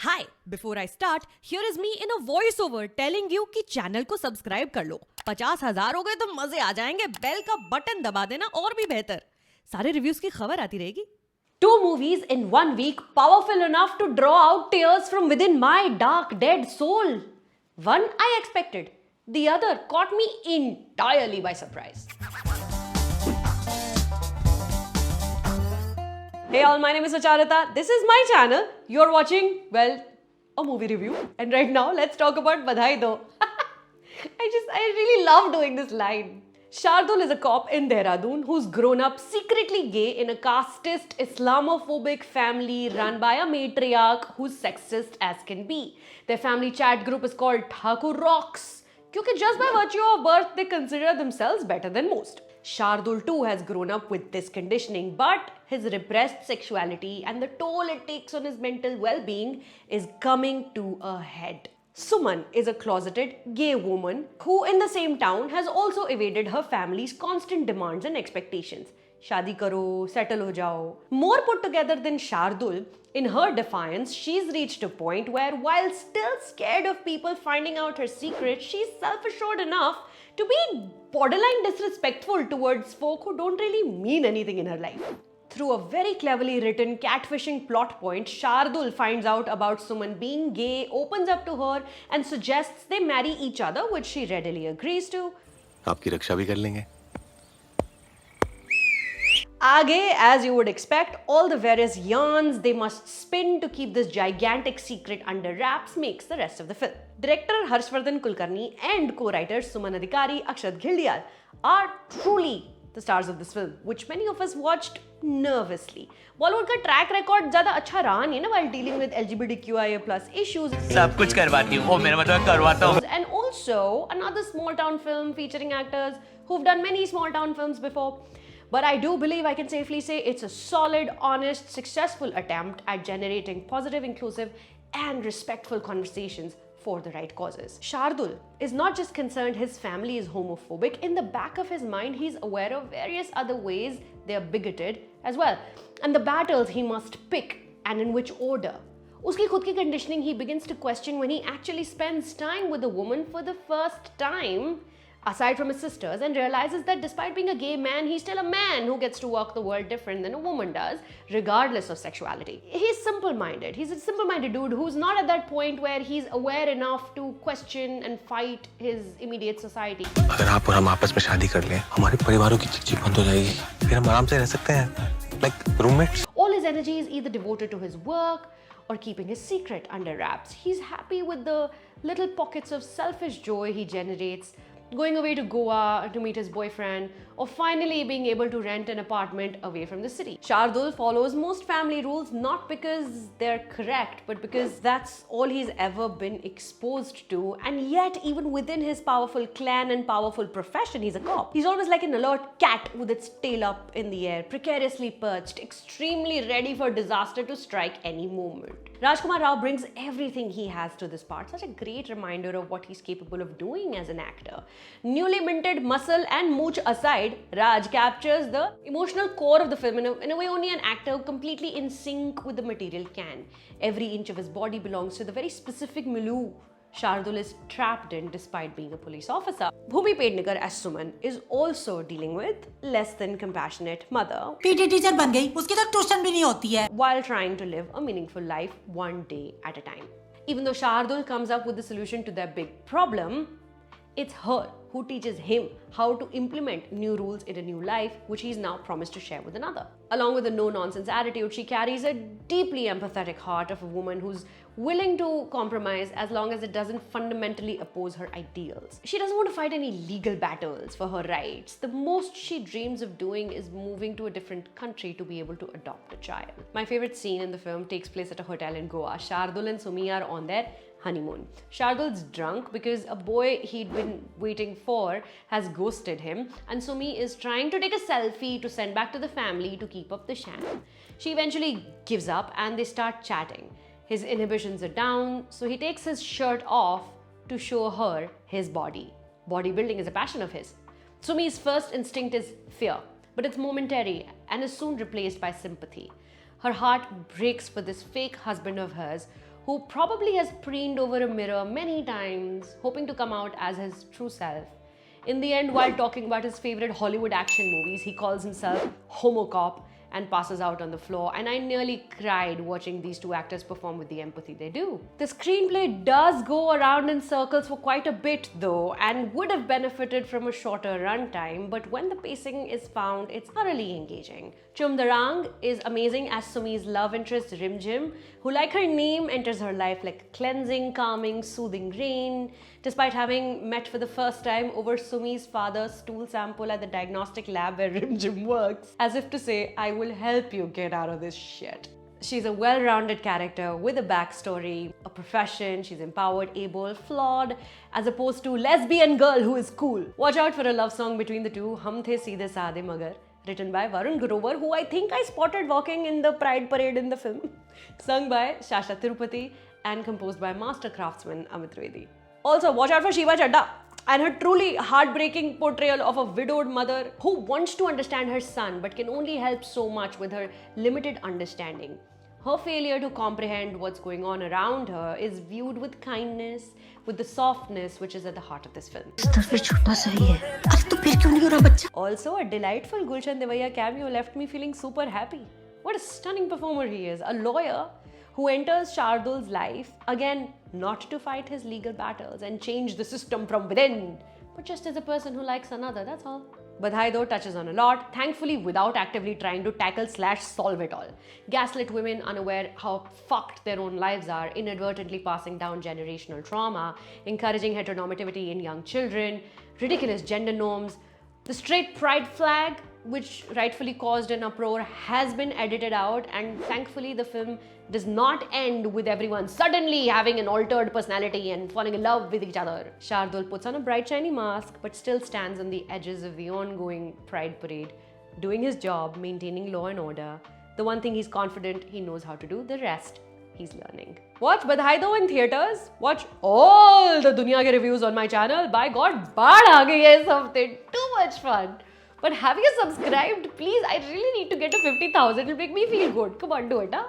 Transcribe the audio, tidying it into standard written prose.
Hi, before I start, here is me in a voice over telling you कि channel को subscribe कर लो। 50,000 हो गए तो मजे आ जाएंगे। बेल का बटन दबा देना और भी बेहतर। सारे रिव्यूज की खबर आती रहेगी। Two movies in 1 week, powerful enough to draw out tears from within my dark, dead soul. One I expected, the other caught me entirely by surprise. Hey all, my name is Acharita. This is my channel. You're watching, well, a movie review. And right now, let's talk about Badhai Do. I really love doing this line. Shardul is a cop in Dehradun who's grown up secretly gay in a casteist Islamophobic family run by a matriarch who's sexist as can be. Their family chat group is called Thakur Rocks, because just by virtue of birth they consider themselves better than most. Shardul too has grown up with this conditioning, but his repressed sexuality and the toll it takes on his mental well-being is coming to a head. Suman is a closeted gay woman who in the same town has also evaded her family's constant demands and expectations. Shadi karo, settle ho jao. More put together than Shardul, in her defiance, she's reached a point where while still scared of people finding out her secret, she's self-assured enough to be borderline disrespectful towards folk who don't really mean anything in her life. Through a very cleverly written catfishing plot point, Shardul finds out about Suman being gay, opens up to her and suggests they marry each other, which she readily agrees to. आपकी रक्षा भी कर लेंगे. Aage, as you would expect, all the various yarns they must spin to keep this gigantic secret under wraps makes the rest of the film. Director Harshvardhan Kulkarni and co-writers Suman Adhikari, Akshat Ghildiyal are truly the stars of this film, which many of us watched nervously. Bollywood का track record ज़्यादा अच्छा रहा नहीं ना while dealing with LGBTQIA+ issues. सब कुछ करवाती हूँ, ओ मेरा मतलब करवाता हूँ. And also another small town film featuring actors who've done many small town films before. But I do believe I can safely say it's a solid, honest, successful attempt at generating positive, inclusive, and respectful conversations for the right causes. Shardul is not just concerned his family is homophobic. In the back of his mind, he's aware of various other ways they are bigoted as well, and the battles he must pick and in which order. Uski khud ki conditioning he begins to question when he actually spends time with a woman for the first time, aside from his sisters, and realizes that despite being a gay man, he's still a man who gets to walk the world different than a woman does, regardless of sexuality. He's simple-minded. He's a simple-minded dude who's not at that point where he's aware enough to question and fight his immediate society. अगर आप और हम आपस में शादी कर लें, हमारे परिवारों की चिक-चिक बंद हो जाएगी. फिर हम आराम से रह सकते हैं, like roommates. All his energy is either devoted to his work or keeping his secret under wraps. He's happy with the little pockets of selfish joy he generates, going away to Goa to meet his boyfriend, or finally being able to rent an apartment away from the city. Shardul follows most family rules not because they're correct, but because that's all he's ever been exposed to. And yet, even within his powerful clan and powerful profession, he's a cop. He's always like an alert cat with its tail up in the air, precariously perched, extremely ready for disaster to strike any moment. Rajkumar Rao brings everything he has to this part, such a great reminder of what he's capable of doing as an actor. Newly minted muscle and mooch aside, Raj captures the emotional core of the film in a way only an actor completely in sync with the material can. Every inch of his body belongs to the very specific milieu Shardul is trapped in despite being a police officer. Bhumi Pednekar as Suman is also dealing with less than compassionate mother. PT teacher बन गई, उसकी तो tuition भी नहीं होती है. While trying to live a meaningful life one day at a time. Even though Shardul comes up with the solution to their big problem, it's her who teaches him how to implement new rules in a new life, which he's now promised to share with another. Along with a no-nonsense attitude, she carries a deeply empathetic heart of a woman who's willing to compromise as long as it doesn't fundamentally oppose her ideals. She doesn't want to fight any legal battles for her rights. The most she dreams of doing is moving to a different country to be able to adopt a child. My favorite scene in the film takes place at a hotel in Goa. Shardul and Sumi are on their honeymoon. Shardul's drunk because a boy he'd been waiting for has ghosted him, and Sumi is trying to take a selfie to send back to the family to keep up the sham. She eventually gives up and they start chatting. His inhibitions are down, so he takes his shirt off to show her his body. Bodybuilding is a passion of his. Sumi's first instinct is fear, but it's momentary and is soon replaced by sympathy. Her heart breaks for this fake husband of hers who probably has preened over a mirror many times, hoping to come out as his true self. In the end, while talking about his favorite Hollywood action movies, he calls himself Homocop and passes out on the floor, and I nearly cried watching these two actors perform with the empathy they do. The screenplay does go around in circles for quite a bit though, and would have benefited from a shorter runtime, but when the pacing is found, it's thoroughly engaging. Chumdarang is amazing as Sumi's love interest Rim Jim, who like her name enters her life like cleansing, calming, soothing rain. Despite having met for the first time over Sumi's father's stool sample at the diagnostic lab where Rim Jim works, as if to say, I will help you get out of this shit. She's a well-rounded character with a backstory, a profession, she's empowered, able, flawed, as opposed to lesbian girl who is cool. Watch out for a love song between the two, Hum The Seedhe Saade Magar, written by Varun Grover, who I think I spotted walking in the Pride Parade in the film, sung by Shasha Tirupati and composed by master craftsman Amit Trivedi. Also, watch out for Shiva Chadda and her truly heartbreaking portrayal of a widowed mother who wants to understand her son but can only help so much with her limited understanding. Her failure to comprehend what's going on around her is viewed with kindness, with the softness which is at the heart of this film. Also, a delightful Gulshan Devaiya cameo left me feeling super happy. What a stunning performer he is, a lawyer who enters Shardul's life, again, not to fight his legal battles and change the system from within, but just as a person who likes another, that's all. Badhai though touches on a lot, thankfully without actively trying to tackle/solve it all. Gaslit women unaware how fucked their own lives are, inadvertently passing down generational trauma, encouraging heteronormativity in young children, ridiculous gender norms. The straight pride flag, which rightfully caused an uproar, has been edited out, and thankfully the film does not end with everyone suddenly having an altered personality and falling in love with each other. Shardul puts on a bright shiny mask but still stands on the edges of the ongoing Pride Parade, doing his job, maintaining law and order. The one thing he's confident he knows how to do, the rest he's learning. Watch Badhai Do in theaters. Watch all the Duniya ke reviews on my channel. By God, baad aa gayi hai something. Too much fun. But have you subscribed? Please, I really need to get to 50,000. It'll make me feel good. Come on, do it, huh?